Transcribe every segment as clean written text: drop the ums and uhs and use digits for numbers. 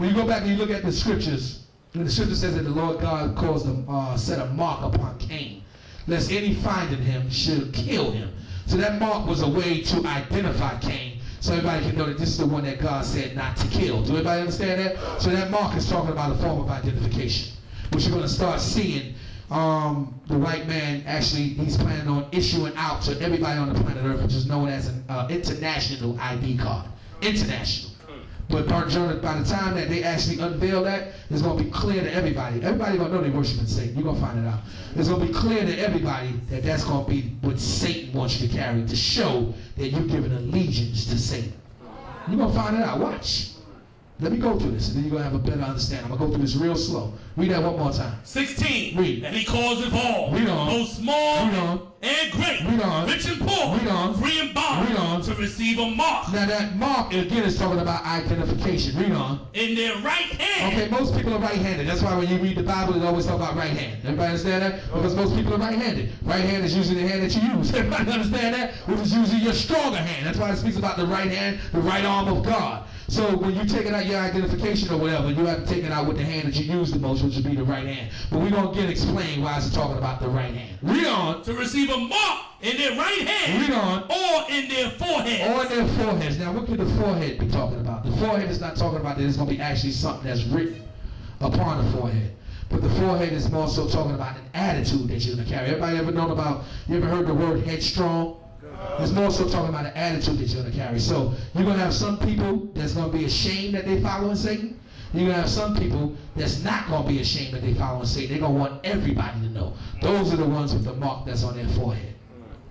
When you go back and you look at the scriptures, the scripture says that the Lord God caused them, set a mark upon Cain, lest any finding him should kill him. So that mark was a way to identify Cain, so everybody can know that this is the one that God said not to kill. Do everybody understand that? So that mark is talking about a form of identification, which you're going to start seeing. The white man, actually, he's planning on issuing out to everybody on the planet Earth, which is known as an international ID card. International. But by the time that they actually unveil that, it's going to be clear to everybody. Everybody going to know they worshiping Satan. You're going to find it out. It's going to be clear to everybody that that's going to be what Satan wants you to carry, to show that you're giving allegiance to Satan. You're going to find it out. Watch. Let me go through this, and then you're going to have a better understanding. I'm going to go through this real slow. Read that one more time. 16. Read. And he calls it all. Read on. Both small Read on. and great. Read on. Rich and poor. Read on. Free and bond. Read on. To receive a mark. Now that mark, again, is talking about identification. Read on. In their right hand. Okay, most people are right-handed. That's why when you read the Bible, it always talk about right hand. Everybody understand that? Because most people are right-handed. Right hand is usually the hand that you use. Everybody understand that? Which is usually your stronger hand. That's why it speaks about the right hand, the right arm of God. So when you're taking out your identification or whatever, you have to take it out with the hand that you use the most, which would be the right hand. But we're going to explain why it's talking about the right hand. Read on. To receive a mark in their right hand. Read on. Or in their forehead. Or in their foreheads. Now, what could the forehead be talking about? The forehead is not talking about that it's going to be actually something that's written upon the forehead. But the forehead is more so talking about an attitude that you're going to carry. Everybody ever known about, you ever heard the word headstrong? It's more so talking about an attitude that you're going to carry. So you're going to have some people that's going to be ashamed that they following Satan. You're going to have some people that's not going to be ashamed that they following Satan. They're going to want everybody to know. Those are the ones with the mark that's on their forehead.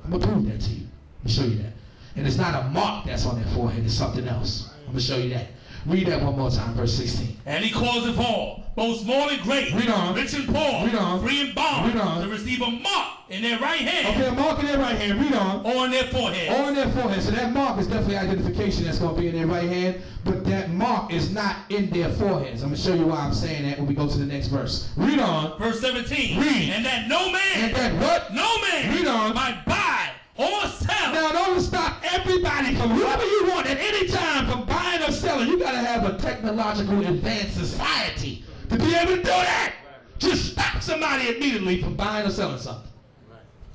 I'm going to prove that to you. I'm going to show you that. And it's not a mark that's on their forehead. It's something else. I'm going to show you that. Read that one more time, verse 16. And he calls it all, both small and great, Read on. rich and poor, Read on. free and bond, Read on. to receive a mark in their right hand. Okay, a mark in their right hand. Read on. Or in their forehead. Or in their forehead. So that mark is definitely identification that's going to be in their right hand. But that mark is not in their foreheads. I'm going to show you why I'm saying that when we go to the next verse. Read on. Verse 17. Read. And that no man. And that what? No man. Read on. Might buy or sell. Now, don't stop everybody from whoever you want at any time from buying or selling. You got to have a technological advanced society to be able to do that. Just stop somebody immediately from buying or selling something.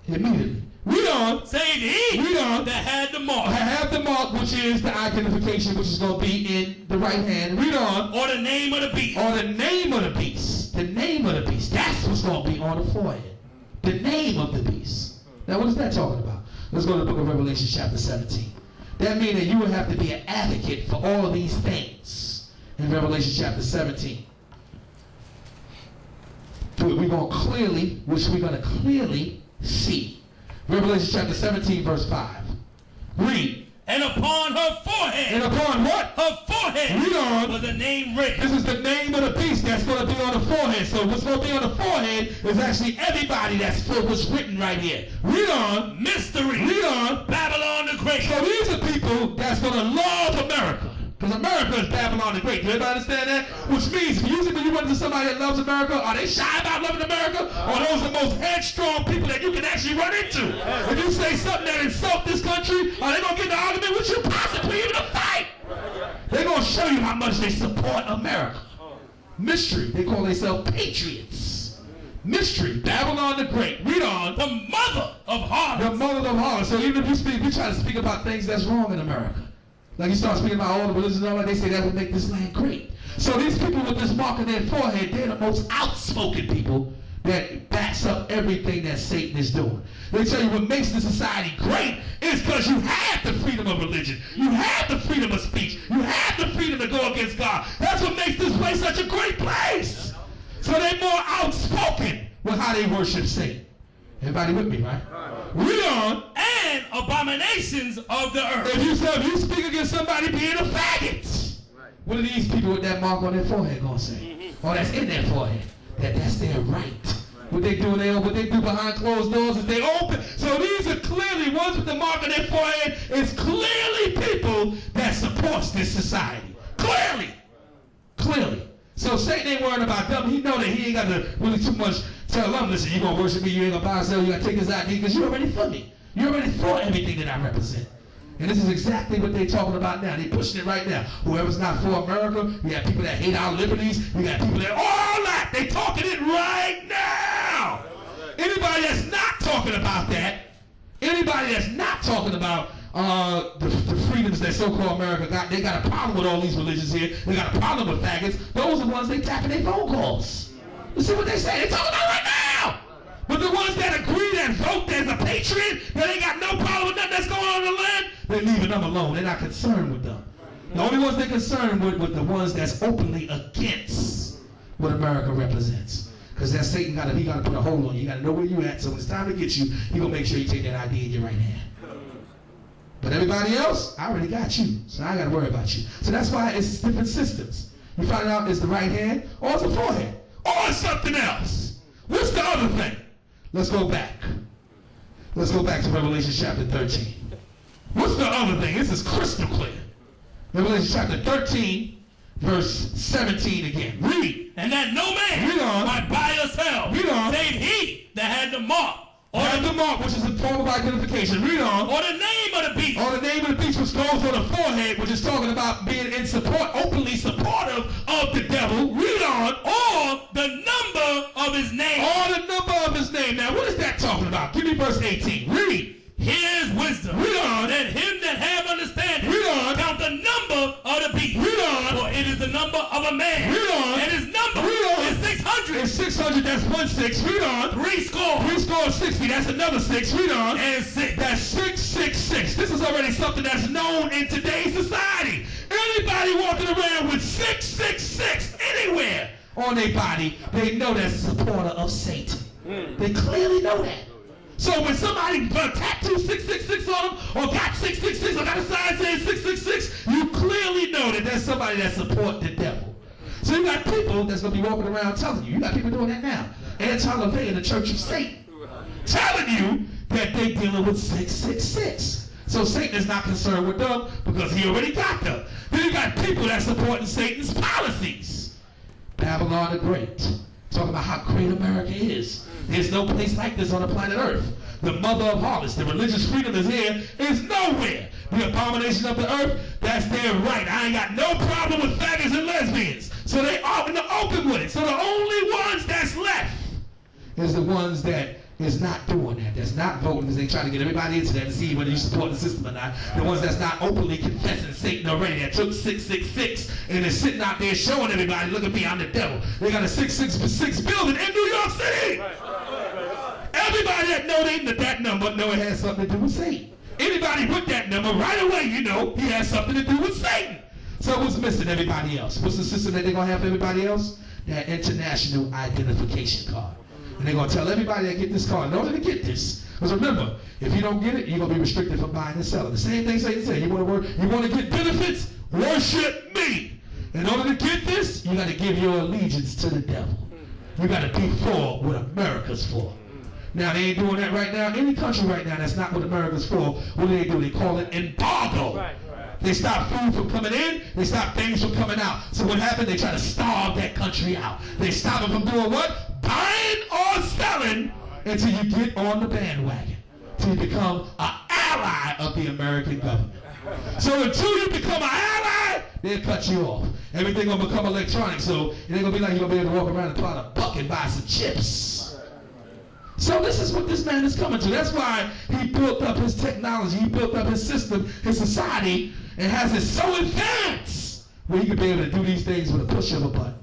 Immediately. Read on. Saying he Read on. that had the mark. Have the mark, which is the identification, which is going to be in the right hand. Read on. Or the name of the beast. Or the name of the beast. The name of the beast. That's what's going to be on the forehead. The name of the beast. Now, what is that talking about? Let's go to the book of Revelation chapter 17. That means that you would have to be an advocate for all of these things in Revelation chapter 17. We're going to clearly see. Revelation chapter 17, verse 5. Read. And upon her forehead. And upon what? Her forehead. Read on. Was a name written. This is the name of the beast that's going to be on the forehead. So what's going to be on the forehead is actually everybody that's what's written right here. Read on. Mystery. Read on. Babylon the Great. So these are people that's going to love America. Because America is Babylon the Great. Do everybody understand that? Which means, usually when you run into somebody that loves America, are they shy about loving America? Or those are the most headstrong people that you can actually run into? If you say something that insults this country, are they going to get in an argument with you? Possibly even a fight. They're going to show you how much they support America. Mystery. They call themselves patriots. Mystery. Babylon the Great. Read on. The mother of harlots. The mother of harlots. So even if you try to speak about things that's wrong in America. Like you start speaking about all the religions and all that, they say that would make this land great. So these people with this mark on their forehead, they're the most outspoken people that backs up everything that Satan is doing. They tell you what makes the society great is because you have the freedom of religion. You have the freedom of speech. You have the freedom to go against God. That's what makes this place such a great place. So they're more outspoken with how they worship Satan. Everybody with me, right? Read on. And abominations of the earth. If you speak against somebody being a faggot, what are these people with that mark on their forehead going to say? Or that's in their forehead. That's their right. What they do behind closed doors is they open. So these are clearly, ones with the mark on their forehead is clearly people that supports this society. Clearly. So Satan ain't worrying about them. He know that he ain't got to really too much tell them, listen, you're going to worship me, you ain't going to buy or sell, you got to take this ID because you're already for me. You already for everything that I represent. And this is exactly what they're talking about now. They're pushing it right now. Whoever's not for America, you got people that hate our liberties, you got people that, all that, they talking it right now. Anybody that's not talking about that, anybody that's not talking about the freedoms that so-called America got, they got a problem with all these religions here, they got a problem with faggots, those are the ones they tapping their phone calls. You see what they say? They're talking about right now. But the ones that agree, that vote, there's a patriot, that ain't got no problem with nothing that's going on in the land, they're leaving them alone. They're not concerned with them. The only ones they're concerned with the ones that's openly against what America represents. Because that Satan he got to put a hold on you. You got to know where you at. So when it's time to get you, he going to make sure you take that ID in your right hand. But everybody else, I already got you. So I ain't got to worry about you. So that's why it's different systems. You find out it's the right hand or it's the forehead or it's something else. What's the other thing? Let's go back. Let's go back to Revelation chapter 13. What's the other thing? This is crystal clear. Revelation chapter 13, verse 17 again. Read. And that no man might buy or sell, save he that had the mark. Or the mark, which is a form of identification. Read on. Or the name of the beast. Or the name of the beast, which goes on the forehead, which is talking about being in support, openly supportive of the devil. Read on. Or the number of his name. Or the number of his name. Now, what is that talking about? Give me verse 18. Read. Here is wisdom. Read on. Let him that have understanding read on. Count the number of the beast. Read on. For it is the number of a man. Read on. And his number is 600. It's 600. That's 1 6. Read on. 3 score. 3 score 60. That's another 6. Read on. And 6. That's 666. This is already something that's known in today's society. Anybody walking around with 666 anywhere on their body, they know that's a supporter of Satan. They clearly know that. So when somebody tattoo 666 on them, or got 666, or got a sign saying 666, you clearly know that there's somebody that support the devil. So you got people that's going to be walking around telling you got people doing that now. Anti-LaVey in the Church of Satan. Telling you that they're dealing with 666. So Satan is not concerned with them because he already got them. Then you got people that supporting Satan's policies. Babylon the Great. Talking about how great America is. There's no place like this on the planet Earth. The mother of harlots, the religious freedom is here, is nowhere. The abomination of the earth, that's their right. I ain't got no problem with faggots and lesbians. So they are in the open with it. So the only ones that's left is the ones that is not doing that, that's not voting because they try to get everybody into that to see whether you support the system or not. The ones that's not openly confessing Satan already, that took 666 and is sitting out there showing everybody, look at me, I'm the devil. They got a 666 building in New York City. Everybody that know that number know it has something to do with Satan. Anybody with that number, right away you know he has something to do with Satan. So what's missing everybody else? What's the system that they're going to have for everybody else? That international identification card. And they're going to tell everybody that get this card, in order to get this, because remember, if you don't get it, you're going to be restricted from buying and selling. The same thing Satan said, you want to get benefits? Worship me. In order to get this, you got to give your allegiance to the devil. You got to be for what America's for. Now, they ain't doing that right now. Any country right now that's not what America's for, what do? They call it embargo. They stop food from coming in. They stop things from coming out. So what happened? They try to starve that country out. They stop it from doing what? Buying or selling until you get on the bandwagon. Until you become an ally of the American government. So until you become an ally, they'll cut you off. Everything going to become electronic. So it ain't going to be like you're going to be able to walk around and pull out a buck and buy some chips. So this is what this man is coming to. That's why he built up his technology. He built up his system, his society, and has it so advanced where he could be able to do these things with a push of a button.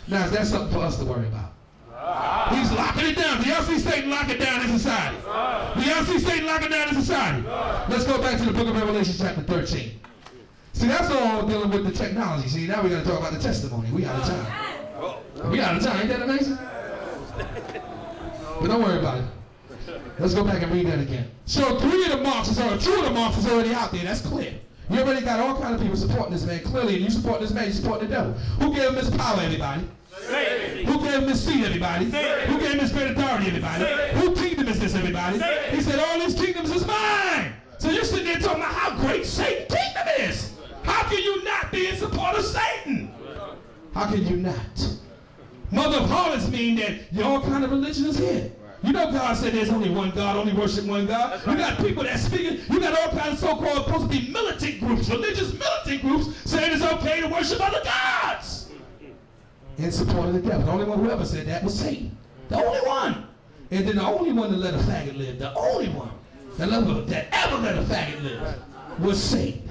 Now, is that something for us to worry about? He's locking it down. Do y'all see Satan locking down his society? Do y'all see Satan locking down his society? Let's go back to the book of Revelation chapter 13. See, that's all dealing with the technology. See, now we got to talk about the testimony. We out of time. We out of time. Ain't that amazing? But don't worry about it. Let's go back and read that again. So 2 of the marks is already out there. That's clear. You already got all kinds of people supporting this man. Clearly, and you support this man, you support the devil. Who gave him this power, everybody? Satan. Who gave him this seat, everybody? Satan. Who gave him this great authority, everybody? Satan. Who kingdom is this, everybody? Satan. He said, all these kingdoms is mine. So you're sitting there talking about how great Satan's kingdom is. How can you not be in support of Satan? How can you not? Mother of harlots mean that all kind of religion is here. You know God said there's only one God, only worship one God. You got people that speaking, you got all kinds of so-called supposed to to be militant groups, religious militant groups, saying it's okay to worship other gods in support of the devil. The only one who ever said that was Satan. The only one. And then the only one that let a faggot live, the only one that ever let a faggot live was Satan.